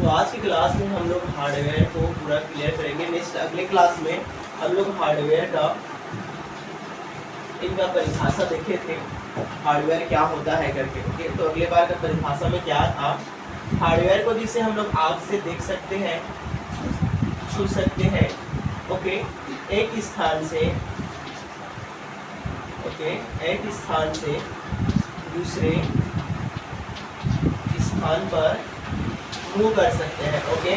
तो आज की क्लास में हम लोग हार्डवेयर को पूरा क्लियर करेंगे। नेक्स्ट अगले क्लास में हम लोग हार्डवेयर का इनका परिभाषा देखे थे, हार्डवेयर क्या होता है करके। ओके, तो अगले बार का परिभाषा में क्या था, हार्डवेयर को जिसे हम लोग आँख से देख सकते हैं, छू सकते हैं, ओके, एक स्थान से दूसरे स्थान पर मूव कर सकते हैं। ओके,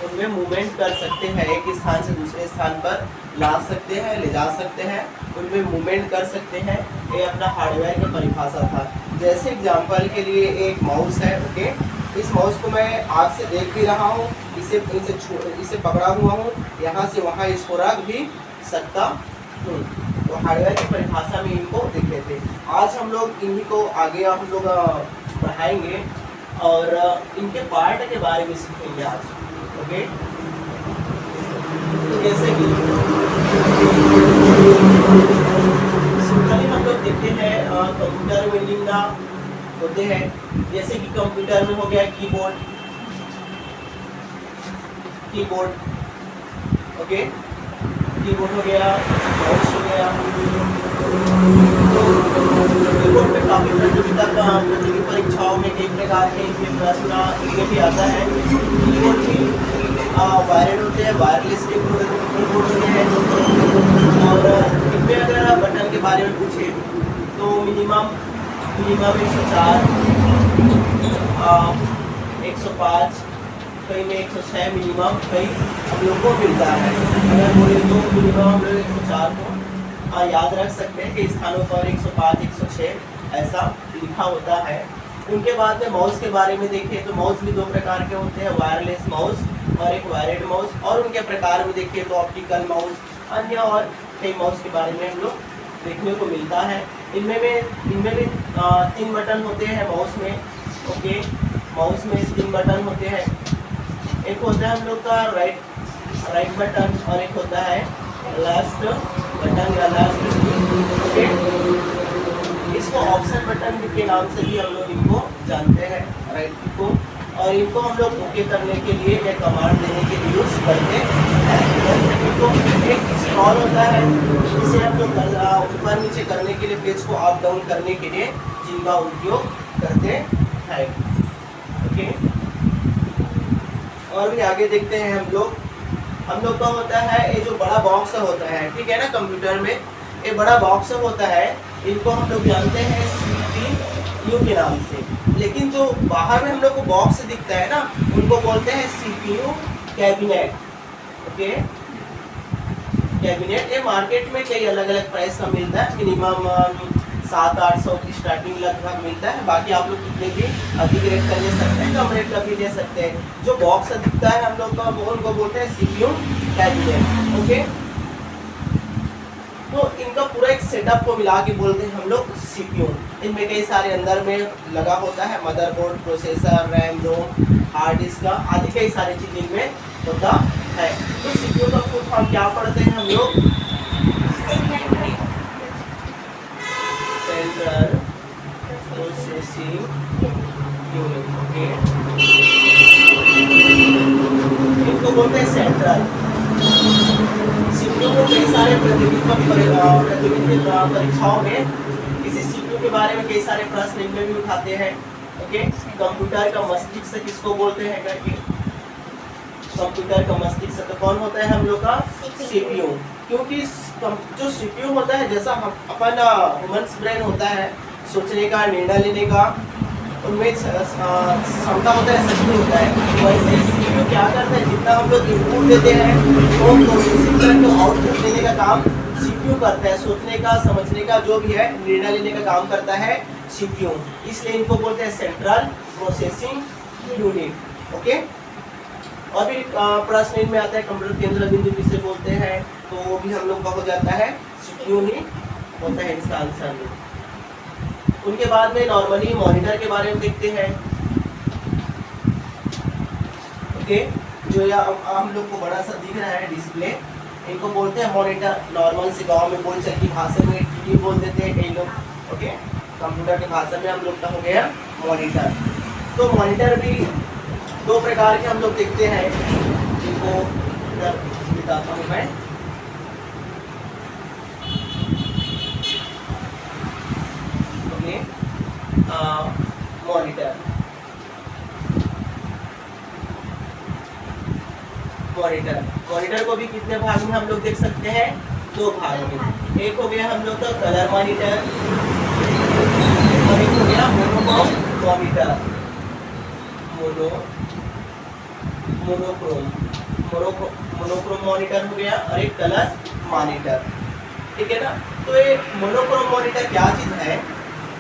उनमें मूवमेंट कर सकते हैं, एक स्थान से दूसरे स्थान पर ला सकते हैं, ले जा सकते हैं, उनमें मूवमेंट कर सकते हैं। ये अपना हार्डवेयर की परिभाषा था। जैसे एग्जांपल के लिए एक माउस है। ओके, इस माउस को मैं आँख से देख भी रहा हूँ, इसे पकड़ा हुआ हूँ, यहाँ से वहाँ इसको रख भी सकता हूँ। तो हार्डवेयर की परिभाषा में इनको देखे थे। आज हम लोग इन्हीं को आगे हम लोग पढ़ाएंगे और इनके पार्ट के बारे में सीखेंगे आज। ओके, जैसे कि सिंपली हम लोग देखते हैं कंप्यूटर में लिंगा होते हैं। जैसे कि कंप्यूटर में हो गया कीबोर्ड, ओके, कीबोर्ड हो गया, माउस हो गया। कीबोर्ड पे काफी प्रतियोगी परीक्षाओं में एक प्रकार के प्रश्न लिखे भी आता है। कीबोर्ड भी वायर्ड होते हैं, वायरलेस कीबोर्ड होते हैं। और इनमें अगर बटन के बारे में पूछे तो मिनिमम 104, 105, कहीं में 106 मिनिमम कहीं हम लोग को मिलता है। अगर बोले तो मिनिमम हम लोग 104 को याद रख सकते हैं कि स्थानों पर 105, 106 ऐसा लिखा होता है। उनके बाद में माउस के बारे में देखें तो माउस भी दो प्रकार के होते हैं, वायरलेस माउस और एक वायर्ड माउस। और उनके प्रकार में देखिए तो ऑप्टिकल माउस, अन्य और कई माउस के बारे में हम लोग देखने को मिलता है। इनमें भी 3 बटन होते हैं माउस में। ओके, माउस में 3 बटन होते हैं। एक होता है हम लोग का राइट बटन और एक होता है लेफ्ट बटन या लेफ्ट। ओके, इसको ऑप्शन बटन के नाम से भी हम लोग इनको जानते हैं, राइट को। और इनको हम लोग ओके करने के लिए या कमांड देने के लिए यूज करते हैं। इनको एक स्क्रॉल होता है, जिसे हम लोग ऊपर नीचे करने के लिए, पेज को अप डाउन करने के लिए जिनका उपयोग करते हैं। ओके, और भी आगे देखते हैं हम लोग का होता है ये जो बड़ा बॉक्स होता है, ठीक है ना, कंप्यूटर में ये बड़ा बॉक्स होता है, इनको हम लोग जानते हैं CPU के नाम से। लेकिन जो बाहर में हम लोग को बॉक्स दिखता है ना, उनको बोलते हैं CPU कैबिनेट। ओके, कैबिनेट ये मार्केट में कई अलग अलग प्राइस का मिलता है। मिनिमम 700-800 की स्टार्टिंग लगभग मिलता है। बाकी आप लोग कितने भी अधिक रेट का ले सकते हैं, कम रेट का भी ले सकते हैं। जो बॉक्स दिखता है हम लोग का वो उनको बोलते हैं CPU कैबिनेट। ओके, तो इनका पूरा एक सेटअप को मिला के बोलते हैं हम लोग CPU। इनमें कई सारे अंदर में लगा होता है, मदरबोर्ड, प्रोसेसर, रैम, रोम, हार्ड डिस्क आदि कई सारी चीज इनमें होता है। तो CPU का फुल फॉर्म क्या पढ़ते हैं हम लोग? Central processing unit. ओके, इनको बोलते हैं सेंट्रल। CPU को कई सारे प्रतियोगी परीक्षाओं में किसी CPU के बारे में कई सारे प्रश्न इनमें भी उठाते हैं। ओके, कंप्यूटर का मस्तिष्क किसको बोलते हैं करके? कंप्यूटर का मस्तिष्क तो कौन होता है हम लोग का? CPU। क्योंकि जो CPU होता है, जैसा हम अपन ह्यूमन्स ब्रेन होता है, सोचने का, निर्णय लेने का, उनमें क्षमता होता है, शक्ति होता है। वैसे ही CPU क्या करता है, जितना हम लोग इनपुट देते हैं तो प्रोसेसिंग करके आउटपुट देने का काम CPU करता है। सोचने का, समझने का, जो भी है, निर्णय लेने का काम करता है CPU। इसलिए इनको बोलते हैं सेंट्रल प्रोसेसिंग यूनिट। ओके, और भी प्रश्न इनमें आता है, कंप्यूटर केंद्र बिंदु किसे बोलते हैं, तो वो भी हम लोग का हो जाता है CPU ही होता है इसका आंसर। उनके बाद में नॉर्मली मॉनिटर के बारे में देखते हैं। ओके, जो हम लोग को बड़ा सा दिख रहा है डिस्प्ले, इनको बोलते हैं मॉनिटर। नॉर्मल से गांव में बोलचाल की भाषा में टीवी बोल देते हैं कई लोग। ओके, कंप्यूटर की भाषा में हम लोग का हो गया मॉनिटर। तो मॉनिटर भी दो प्रकार के हम लोग देखते हैं, जिनको इधर बताता हूँ मैं। ओके, मॉनिटर मॉनिटर मॉनिटर को भी कितने भाग में हम लोग देख सकते हैं? दो भाग में। एक हो गया हम लोग का कलर मॉनिटर और एक हो गया मोनोक्रोम मॉनिटर। मोनोक्रोम मॉनिटर हो गया और एक कलर मॉनिटर, ठीक है ना। तो ये मोनोक्रोम मॉनिटर क्या चीज है?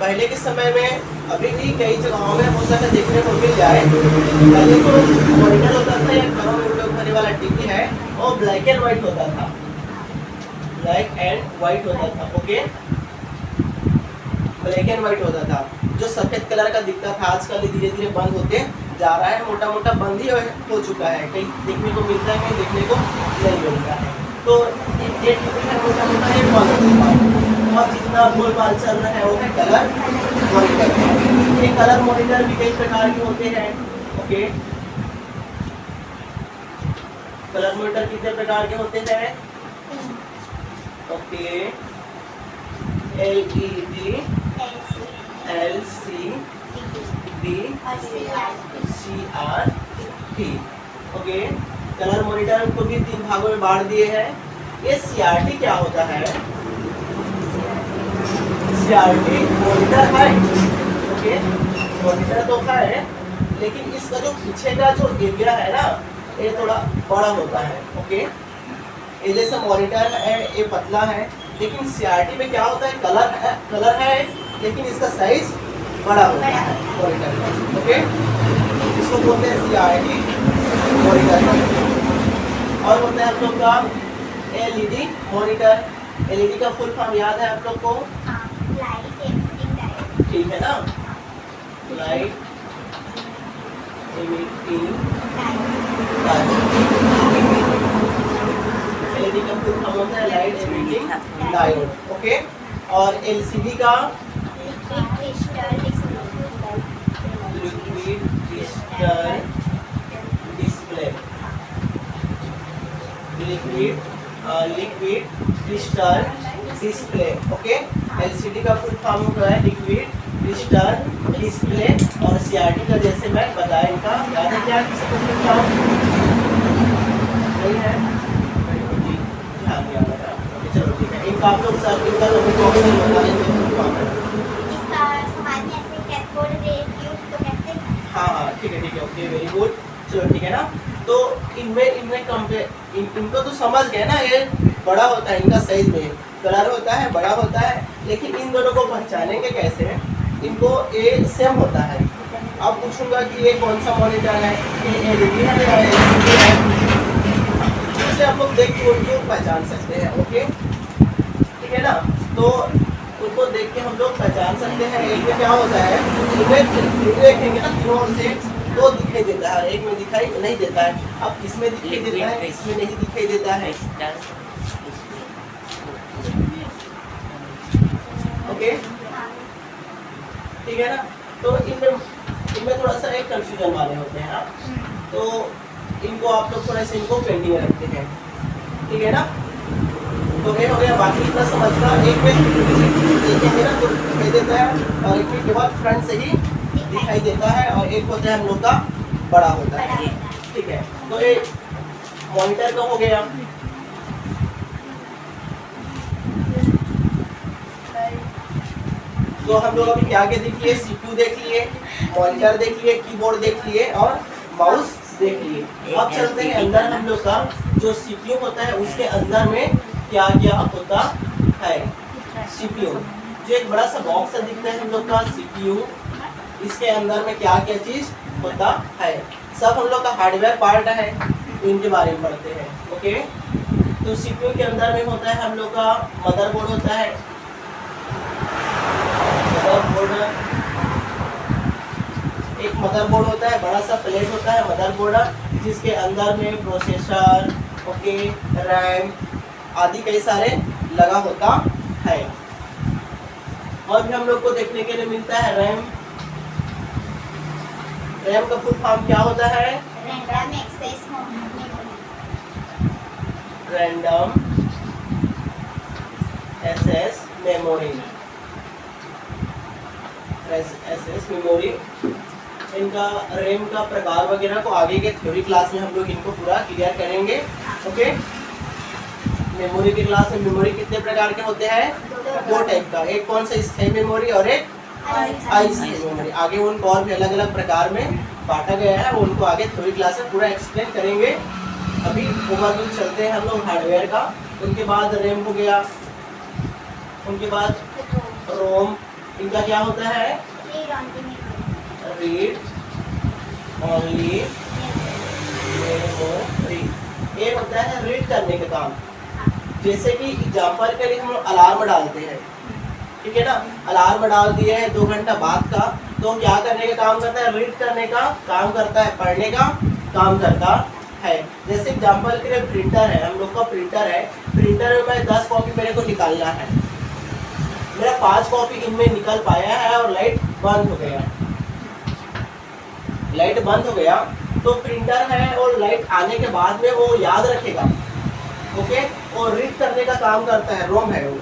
पहले के समय में, अभी भी कई जगहों में हो सकता है देखने को मिल जाए, पहले तो मॉनिटर होता था या घरों में उपयोग करने वाला टीवी है, और ब्लैक एंड व्हाइट होता था, ब्लैक एंड व्हाइट होता था। ओके, ब्लैक एंड व्हाइट होता था, जो सफेद कलर का दिखता था। आजकल धीरे धीरे बंद होते जा रहा है, मोटा मोटा बंद ही हो चुका है, कहीं देखने को मिलता है, कहीं देखने को नहीं मिलता है। तो ये मोटा मोटा ये बंद होता है, और जितना बोलबाल चल रहा है वो है कलर मॉनिटर। ये कलर मॉनिटर भी कई प्रकार के होते हैं। ओके, कलर मॉनिटर कितने प्रकार के होते हैं? Okay, LED, LCD, CRT। Okay, colour monitor को भी 3 भागों में बांट दिए हैं। ये CRT क्या होता है? CRT मॉनिटर है, ओके, मॉनिटर तो है, लेकिन इसका जो पीछे का जो एरिया है ना, ये थोड़ा बड़ा होता है। ओके, ये जैसा मॉनिटर है ये पतला है, लेकिन CRT में क्या होता है? कलर है, लेकिन इसका साइज बड़ा होता है मॉनिटर का। ओके, इसको बोलते हैं CRT मॉनिटर। और होता है आप लोग का LED मॉनिटर। LED का फुल फॉर्म याद है आप लोग को? ठीक है ना, लाइट एमिटिंग LED का फुल फॉर्म होता है लाइट एमिटिंग डायोड। ओके, और LCD का liquid crystal display. Liquid crystal display. Okay, LCD का फुल फॉर्म होता है लिक्विड क्रिस्टल डिस्प्ले, और CRT का जैसे मैं बताया, इनका याद है क्या? किसी को पूछा नहीं है? ध्यान दिया था। चलो ठीक है, इनका आप लोग सब इनका लोग बता देंगे। हाँ, ठीक है, ओके, वेरी गुड। चलो ठीक है ना। तो इनमें इनको तो समझ गए ना, ये बड़ा होता है, इनका साइज में कलर होता है, बड़ा होता है, लेकिन इन दोनों को पहचानेंगे कैसे? इनको ये सेम होता है। अब पूछूंगा कि ये कौन सा मॉनिटर है, ये LED है या LCD है, उसे आप लोग देख के उनको पहचान सकते हैं। ओके, ठीक है ना। तो उनको देख के हम लोग पहचान सकते हैं। एक में क्या होता है, इन्हें देखेंगे ना, तीनों ओर से दो दिखाई देता है, एक में दिखाई नहीं देता है। अब किसमें दिखाई देता है, इसमें नहीं दिखाई देता है। ओके, ठीक है ना। तो इनमें थोड़ा सा एक कंफ्यूजन वाले होते हैं। तो इनको आप लोग थोड़ा सा इनको पेंडिंग रखते हैं, ठीक है ना। तो ये हो गया, बाकी इतना समझना। एक में देखेंगे ना तो दिखाई देता है, और एक में केवल फ्रंट से ही दिखाई देता है, और एक होता है हम लोग का बड़ा होता है, ठीक है। तो ये मॉनिटर का हो गया। तो हम लोग अभी क्या क्या देख लिए? CPU देख लिए, मॉनिटर देख लिए, कीबोर्ड देख लिए, और माउस देख लिए। अब चलते हैं अंदर। हम लोग का जो CPU होता है उसके अंदर में क्या क्या होता है? CPU जो एक बड़ा सा बॉक्स दिखता है हम लोग का CPU, इसके अंदर में क्या क्या चीज होता है? सब हम लोग का हार्डवेयर पार्ट है, तो इनके बारे में पढ़ते हैं। ओके, तो CPU के अंदर में होता है हम लोग का मदरबोर्ड होता है। एक मदरबोर्ड होता है, बड़ा सा प्लेट होता है मदरबोर्ड, जिसके अंदर में प्रोसेसर, ओके, रैम आदि कई सारे लगा होता है। और भी हम लोग को देखने के लिए मिलता है रैम का फुल फॉर्म क्या होता है? Random access memory. Random access memory. Access memory. इनका रैम का प्रकार वगैरह को आगे के थ्योरी क्लास में हम लोग इनको पूरा क्लियर करेंगे। ओके, मेमोरी की क्लास में मेमोरी कितने प्रकार के होते हैं? दो टाइप का, एक कौन सा स्थायी मेमोरी और एक अस्थायी मेमोरी। आगे उनको और भी अलग अलग प्रकार में बांटा गया है, उनको आगे थ्योरी क्लास में पूरा एक्सप्लेन करेंगे। अभी ओवरव्यू चलते हैं हम लोग हार्डवेयर का। उनके बाद रैम हो गया, उनके बाद रोम। इनका क्या होता है? Read only memory. ये होता है रीड करने का काम। जैसे कि एग्जाम्पल के लिए हम लोग अलार्म डालते हैं, ठीक है ना, अलार्म डाल दिए है 2 घंटा बाद का, तो क्या करने का काम करता है? रीड करने का काम करता है, पढ़ने का काम करता है। जैसे एग्जाम्पल के लिए प्रिंटर है, हम लोग का प्रिंटर है, प्रिंटर में मैं 10 कॉपी मेरे को निकालना है, मेरा 5 कॉपी इनमें निकल पाया है और लाइट बंद हो गया। लाइट बंद हो गया तो प्रिंटर है और लाइट आने के बाद में वो याद रखेगा, ओके, और रीड करने का काम करता है, रोम है वो।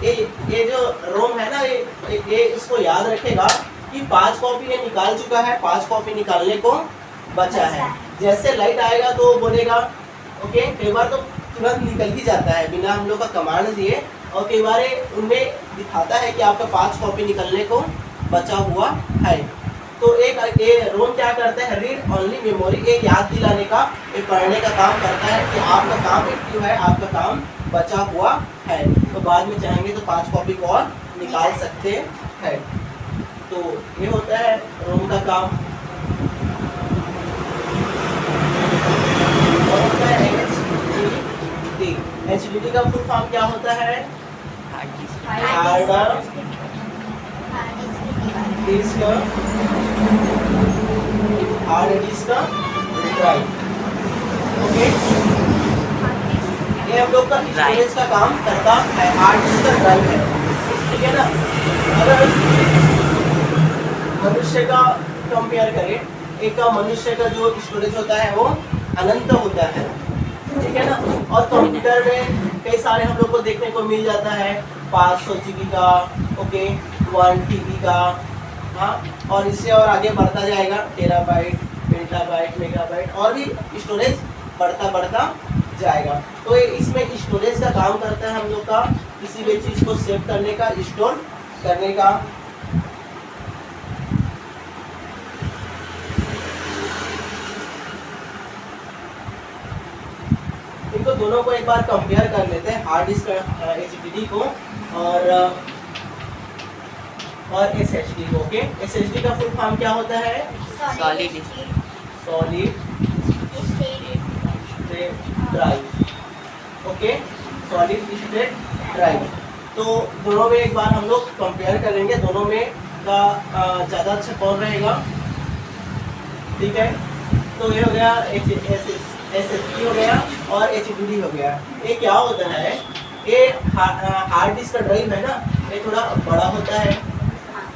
ये जो रोम है ना, ये इसको याद रखेगा कि 5 कॉपी ये निकाल चुका है, 5 कॉपी निकालने को बचा है। जैसे लाइट आएगा तो वो बोलेगा, ओके, कई बार तो तुरंत निकल ही जाता है बिना हम लोग का कमांड दिए, और कई बार उनमें दिखाता है कि आपका 5 कॉपी निकलने को बचा हुआ है। तो एक ये रोम क्या करता है? रीड ओनली मेमोरी, एक याद दिलाने का, एक पढ़ने का काम करता है कि आपका काम एक्टिव है, आपका काम बचा हुआ है, तो बाद में चाहेंगे तो 5 कॉपी को और निकाल सकते हैं। तो ये होता है रोम का काम। और होता है HDD। HDD का फुल फॉर्म क्या होता है? Hard disk hard disk drive. Okay, ये हम लोग का स्टोरेज का काम करता है, हार्ड डिस्क का ड्राइव है, ठीक है ना। अगर मनुष्य का कंपेयर करें, एक का मनुष्य का जो स्टोरेज होता है वो अनंत होता है, ठीक है ना, और कंप्यूटर में कई सारे हम लोग को देखने को मिल जाता है 500 GB का, ओके, 1 TB का, हाँ, और इससे और आगे बढ़ता जाएगा, टेराबाइट, पेंटाबाइट, मेगाबाइट, और भी स्टोरेज बढ़ता जाएगा। तो ये इसमें स्टोरेज का काम करता है हम लोग का, किसी भी चीज़ को सेव करने का, स्टोर करने का। इनको दोनों को एक बार कंपेयर कर लेते हैं, हार्ड डिस्क HDD को और SSD को। ओके, SSD का फुल फॉर्म क्या होता है? Solid state drive. Okay, solid state drive. तो दोनों में एक बार हम लोग कंपेयर करेंगे, दोनों में का ज़्यादा अच्छा कौन रहेगा, ठीक है। तो ये हो गया SSD हो गया और HDD हो गया। ये क्या होता है? ये हार्ड डिस्क का ड्राइव है ना, ये थोड़ा बड़ा होता है,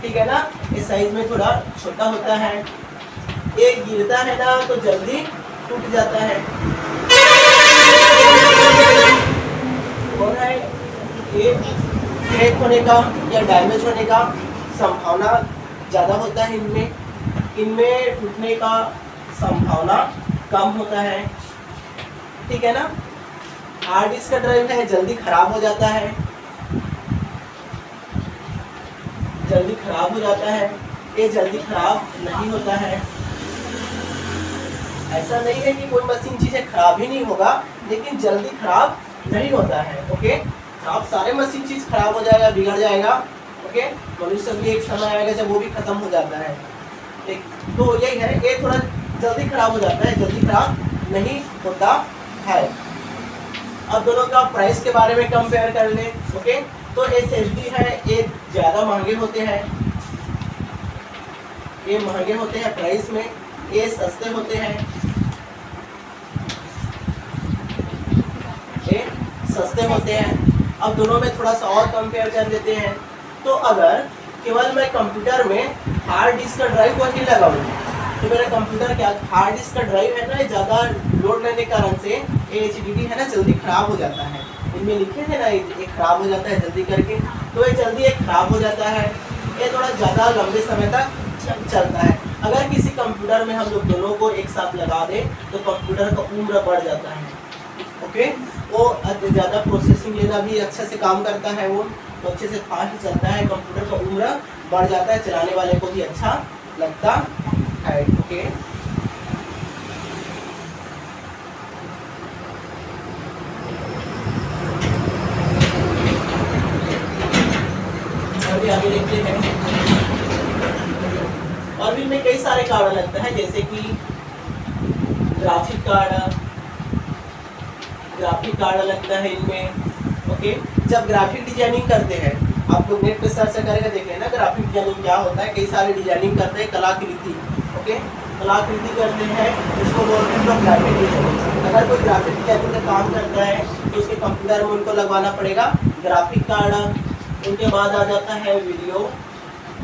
ठीक है ना, इस साइज में थोड़ा छोटा होता है, ये गिरता है ना तो जल्दी टूट जाता है। कौन है ये? क्रैक होने का या डैमेज होने का संभावना ज़्यादा होता है, इनमें टूटने का संभावना कम होता है, ठीक है ना। हार्ड डिस्क का ड्राइव है, जल्दी खराब हो जाता है, ये जल्दी खराब नहीं होता है। ऐसा नहीं है कि कोई मशीन चीज़ें खराब ही नहीं होगा, लेकिन जल्दी खराब नहीं होता है। ओके, आप सारे मशीन चीज़ खराब हो जाएगा, बिगड़ जाएगा। ओके, मनुष्य भी एक समय आएगा जब वो भी खत्म हो जाता है, ठीक। तो यही है, ये थोड़ा जल्दी खराब हो जाता है, जल्दी खराब नहीं होता है। अब दोनों का प्राइस के बारे में कंपेयर कर लें। ओके, तो SSD है, ये ज़्यादा महंगे होते हैं, ये महंगे होते हैं प्राइस में, ये सस्ते होते हैं, ये सस्ते होते हैं। अब दोनों में थोड़ा सा और कंपेयर कर लेते हैं। तो अगर केवल मैं कंप्यूटर में हार्ड डिस्क का ड्राइव को ही लगाऊं तो मेरा कंप्यूटर क्या हार्ड डिस्क का ड्राइव है ना, ये ज़्यादा लोड लेने के कारण से HDD है ना जल्दी ख़राब हो जाता है। इनमें लिखे हैं ना ये ख़राब हो जाता है जल्दी करके, तो ये जल्दी ख़राब हो जाता है। ये थोड़ा ज़्यादा लंबे समय तक चलता है। अगर किसी कंप्यूटर में हम लोग दोनों को एक साथ लगा दें तो कंप्यूटर का उम्र बढ़ जाता है। ओके, वो ज़्यादा प्रोसेसिंग लेना भी अच्छे से काम करता है, वो तो अच्छे से फास्ट चलता है, कंप्यूटर का उम्र बढ़ जाता है, चलाने वाले को भी अच्छा लगता है। ओके, अभी आगे देखते हैं। और भी इनमें कई सारे कार्ड लगता है, जैसे कि ग्राफिक कार्ड लगता है इनमें। ओके, जब ग्राफिक डिजाइनिंग करते हैं, आप लोग नेट पे सर्च करके देख लेना ग्राफिक डिजाइनिंग क्या होता है। कई सारे डिजाइनिंग करते हैं, कलाकृति। ओके, कलाकृति करते हैं, इसको बोलते हैं लोग ग्राफिक डिजाइनिंग। अगर कोई ग्राफिक डिजाइनिंग का काम करता है तो उसके कंप्यूटर में उनको लगवाना पड़ेगा ग्राफिक कार्ड। उनके बाद आ जाता है वीडियो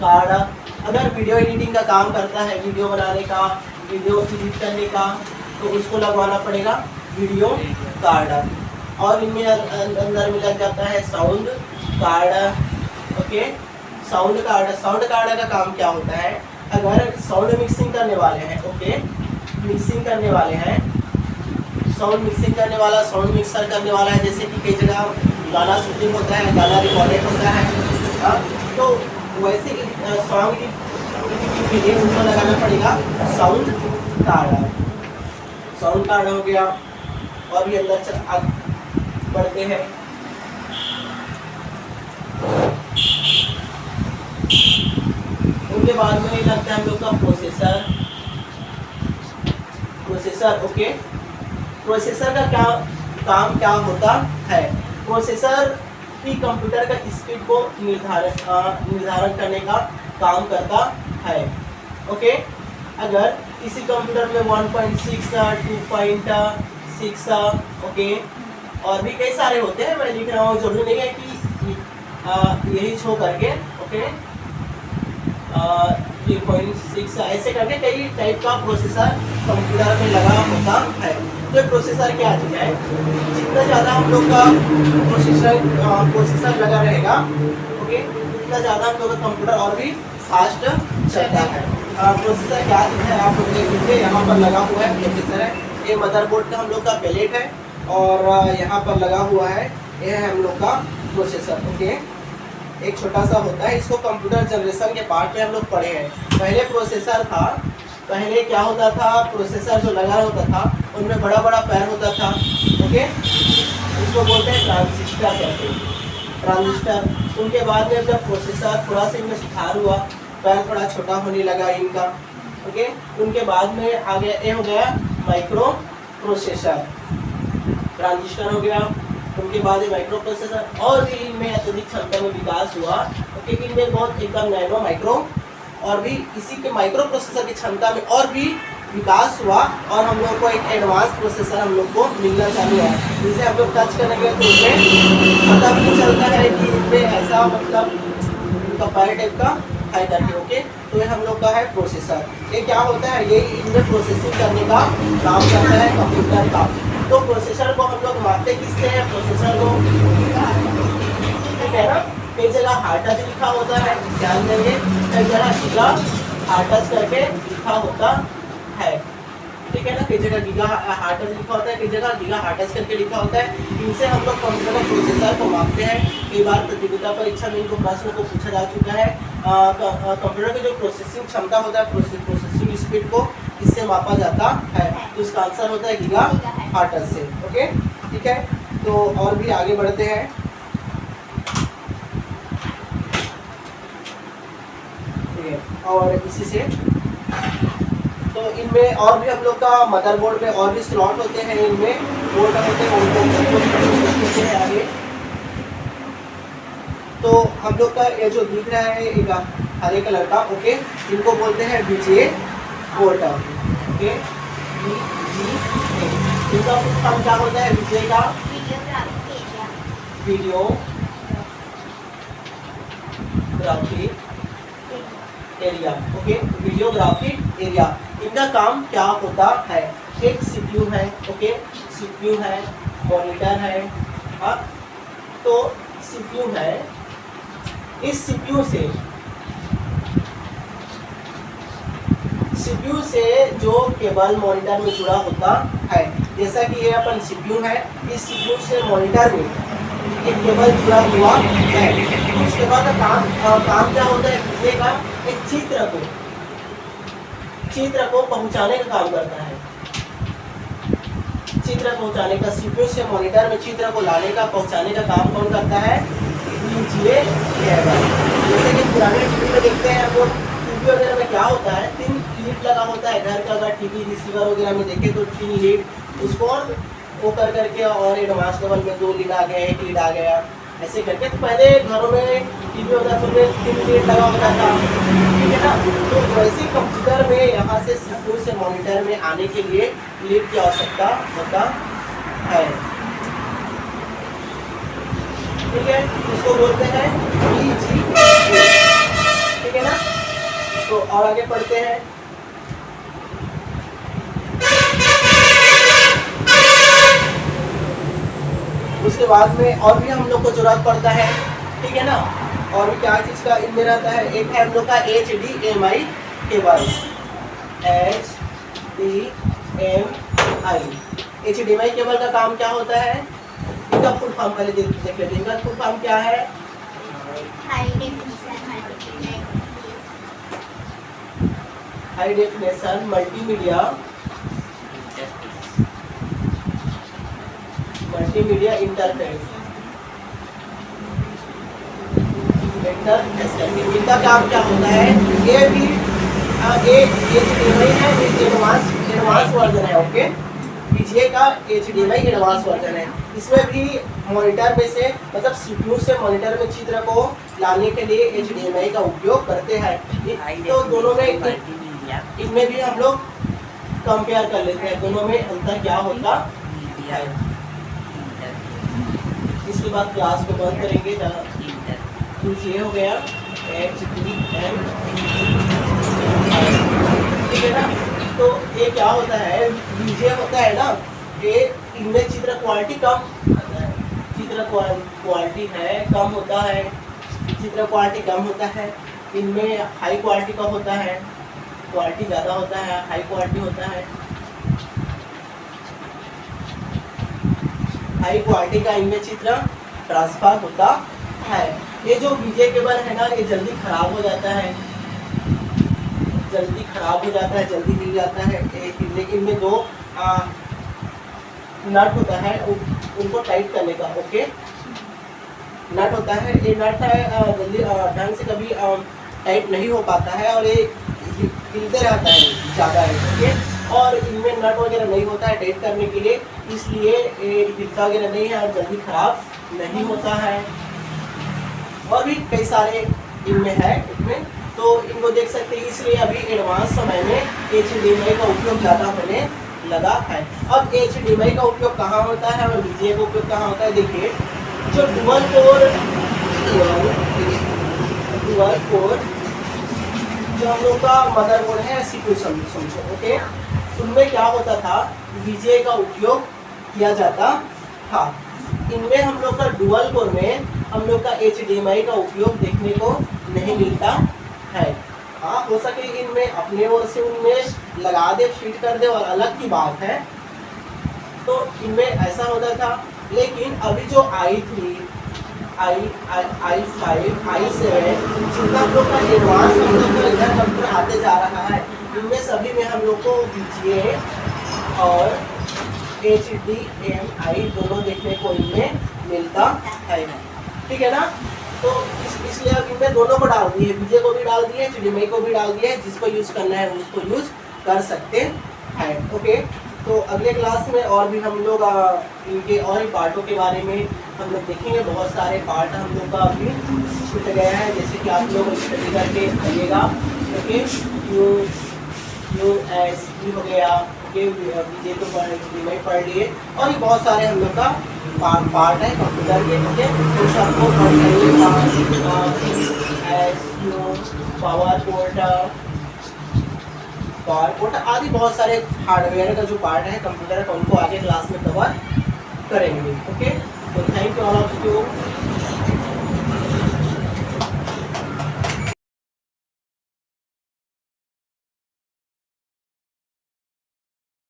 कार्ड। अगर वीडियो एडिटिंग का काम करता है, वीडियो बनाने का, वीडियो एडिट करने का, तो उसको लगवाना पड़ेगा वीडियो कार्ड। और इनमें अंदर में लग जाता है sound card. Okay, sound card का काम क्या होता है, अगर साउंड मिक्सिंग करने वाले हैं, ओके, मिक्सिंग करने वाले हैं, साउंड मिक्सिंग करने वाला, साउंड मिक्सर करने वाला है, जैसे कि कई जगह गाना शूटिंग होता है, गाना रिकॉर्डेड होता है, तो वैसे सॉन्ग के लिए उनको लगाना पड़ेगा साउंड कार्ड। साउंड कार्ड हो गया। और भी अंदर बढ़ते हैं। उनके बाद में लगता है हम लोग का प्रोसेसर। ओके, प्रोसेसर का काम क्या होता है, प्रोसेसर ही कंप्यूटर का स्पीड को निर्धारण करने का काम करता है। ओके, अगर किसी कंप्यूटर में 1.6 2.6 ओके, और भी कई सारे होते हैं, मैं लिख रहा हूँ, जरूरी नहीं है कि यही शो करके। ओके, 3.6 ऐसे करके कई टाइप का प्रोसेसर कंप्यूटर में लगा होता है। तो प्रोसेसर क्या चीज़ है, जितना ज़्यादा हम लोग का प्रोसेसर लगा रहेगा, ओके, उतना ज़्यादा हम लोग का कंप्यूटर और भी फास्ट चलता है। प्रोसेसर क्या चीज़ है आप लोग देख लीजिए, यहाँ पर लगा हुआ है प्रोसेसर है। ये मदरबोर्ड का हम लोग का प्लेट है और यहाँ पर लगा हुआ है, ये है हम लोग का प्रोसेसर। ओके, एक छोटा सा होता है, इसको कंप्यूटर जनरेशन के पार्ट में हम लोग पढ़े हैं। पहले प्रोसेसर था, पहले क्या होता था, प्रोसेसर जो लगा होता था उनमें बड़ा बड़ा पैर होता था। ओके, इसको बोलते हैं ट्रांजिस्टर कहते हैं, ट्रांजिस्टर। उनके बाद में जब प्रोसेसर थोड़ा सा इनमें सुधार हुआ, पैर थोड़ा छोटा होने लगा इनका। ओके, उनके बाद में आ गया, ये हो गया माइक्रो प्रोसेसर, ट्रांजिस्टर हो गया। उनके बाद ये माइक्रो प्रोसेसर, और भी इनमें अत्यधिक क्षमता में विकास हुआ। क्योंकि इनमें बहुत एकदम नैनो माइक्रो, और भी इसी के माइक्रो प्रोसेसर की क्षमता में और भी विकास हुआ, और हम लोग को एक एडवांस प्रोसेसर हम लोग को मिलना चालू है, जिसे हम लोग टच करेंगे तो उसमें पता भी नहीं चलता है कि इनमें ऐसा मतलब इनका पैर टाइप का है करके। ओके, तो ये हम लोग का है प्रोसेसर। ये क्या होता है, ये इनमें प्रोसेसिंग करने का काम करता है कंप्यूटर का। तो प्रोसेसर को हम लोग मापते किससे हैं, प्रोसेसर को, ठीक है ना, कई जगह हार्ड टच लिखा होता है, ध्यान देंगे, कई जगह गीगा हार्ड टच करके लिखा होता है, ठीक है ना, कई जगह गीगा हार्ड टच लिखा होता है, कई जगह गीगा हार्ड टच करके लिखा होता है। इनसे हम लोग कंप्यूटर के प्रोसेसर को मापते हैं। कई बार प्रतियोगिता परीक्षा में इनको प्रश्न को पूछा जा चुका है। कंप्यूटर की जो प्रोसेसिंग क्षमता होता है, प्रोसेसिंग स्पीड को इससे मापा जाता है, तो इसका आंसर होता है गीगा हार्ड टच से। ओके, ठीक है, तो और भी आगे बढ़ते हैं। और इसी से तो इनमें और भी हम लोग का मदरबोर्ड में और भी स्लॉट होते हैं, इनमें बोर्ड होते हैं, उनको हैं आगे। तो हम लोग का ये जो दिख रहा है एक हरे कलर का, ओके, इनको बोलते हैं VGA बोर्ड। ओके, इनका काम क्या होता है, VGA का videography area. Okay, videography area, इनका काम क्या होता है? एक सीपीयू है, ओके, सीपीयू है, मॉनिटर है, हाँ, तो सीपीयू है, इस सीपीयू से जो केबल मॉनिटर में जुड़ा होता है, जैसा कि ये अपन सीपीयू है, इस सीपीयू से मॉनिटर में एक केबल जुड़ा हुआ है। उसके बाद काम क्या होता है? बिजली का एक चित्र को पहुंचाने का काम करता है। चित्र पहुंचाने का, सीपीयू से मॉनिटर में चित्र को लाने का, पहुंचाने का काम कौन करता है? BGA cable. जैसे कि पुराने टीवी में देखते हैं हम लोग, टीवी वगैरह में क्या होता है, 3 लीड लगा होता है। घर का अगर टीवी रिसीवर वगैरह में देखें तो 3 लीड, उसको और वो कर करके और एडवांस लेवल में 2 लीड आ गए, 1 लीड आ गया, ऐसे करके। तो पहले घरों में टीवी होता तो 3 लीड लगा होता था, ठीक है ना। तो वैसे कंप्यूटर में यहाँ से सीपीयू से मॉनिटर में आने के लिए लीड की आवश्यकता होता है, ठीक है। इसको बोलते हैं बीजीए, ठीक है ना। तो और आगे पढ़ते हैं। उसके बाद में और भी हम लोग को जरूरत पड़ता है, ठीक है ना। और भी क्या चीज़ का इनमें रहता है? एक है हम लोग का HDMI cable, HDMI। HDMI cable का काम क्या होता है? इनका फुल फॉर्म पहले देख लेते हैं। इनका फुल फॉर्म क्या है? High definition multimedia interface. इनका काम क्या होता है? ये भी HDMI है, एडवांस वर्जन है, ओके। बीजीए का HDMI एडवांस वर्जन है। इसमें भी मॉनिटर में से, मतलब सीपीयू से मॉनिटर में चित्र को लाने के लिए HDMI का उपयोग करते हैं। तो दोनों में इनमें भी हम लोग कंपेयर कर लेते हैं, दोनों में अंतर क्या होता है। इसके बाद क्लास को बंद करेंगे। कुछ ये हो गया HDMI, ठीक है ना। तो ये क्या होता है? बीजीए होता है ना, ये इनमें चित्र क्वालिटी कम आता है, चित्र क्वालिटी है कम होता है, चित्र क्वालिटी कम होता है। इनमें हाई क्वालिटी का होता है, क्वालिटी ज़्यादा होता है, हाई क्वालिटी होता है। हाई क्वालिटी का इनमें चित्र ट्रांसफर होता है। ये जो बीजीए केबल है ना, ये जल्दी खराब हो जाता है, जल्दी हिल जाता है। लेकिन इनमें 2 नट होता है उनको टाइट करने का, ओके। नट होता है, ये नट है जल्दी ढंग से कभी टाइट नहीं हो पाता है और ये हिलते रहता है ज़्यादा है, ओके। और इनमें नट वगैरह नहीं होता है टाइट करने के लिए, इसलिए ये हिलता वगैरह नहीं है और जल्दी खराब नहीं होता है। और भी कई सारे इनमें है, इसमें तो इनको देख सकते हैं। इसलिए अभी एडवांस समय में HDMI का उपयोग ज़्यादा होने लगा है। अब HDMI का उपयोग कहाँ होता है और बीजीए का उपयोग कहाँ होता है? देखिए, जो डुअल कोर जो हम लोग का मदरबोर्ड है, सीपीयू समझो, ओके, उनमें क्या होता था? बीजीए का उपयोग किया जाता था। इनमें हम लोग का डुअल कोर में हम लोग का HDMI का उपयोग देखने को नहीं मिलता है। हाँ, हो सके इनमें अपने ओर से उनमें लगा दे, फिट कर दे, और अलग की बात है। तो इनमें ऐसा होता था। लेकिन अभी जो i3, i5, i7 जितना हम लोग का एडवांस हम लोग का इधर कंप्यूटर आते जा रहा है, इनमें सभी में हम लोग को बीजीए और HDMI दोनों देखने को इनमें मिलता है, ठीक है ना। तो इसलिए अब इनमें दोनों को डाल दिए, बीजीए को भी डाल दिए, HDMI को भी डाल दिए। जिसको यूज़ करना है उसको यूज़ कर सकते हैं, ओके। तो अगले क्लास में और भी हम लोग इनके और ही पार्टों के बारे में हम लोग देखेंगे। बहुत सारे पार्ट हम लोग का अभी छूट गया है, जैसे कि आप लोग स्टडी करके आइएगा, ओके। USB हो गया, ओके, बीजीए तो HDMI पढ़ लिए, और ये बहुत सारे हम लोग का पार्ट है कंप्यूटर के, ठीक है। तो सबको पढ़ पावर पोर्ट, पावर कोड आदि बहुत सारे हार्डवेयर का जो पार्ट है कंप्यूटर का, उनको आगे क्लास में कवर करेंगे। ओके, तो thank you all of you.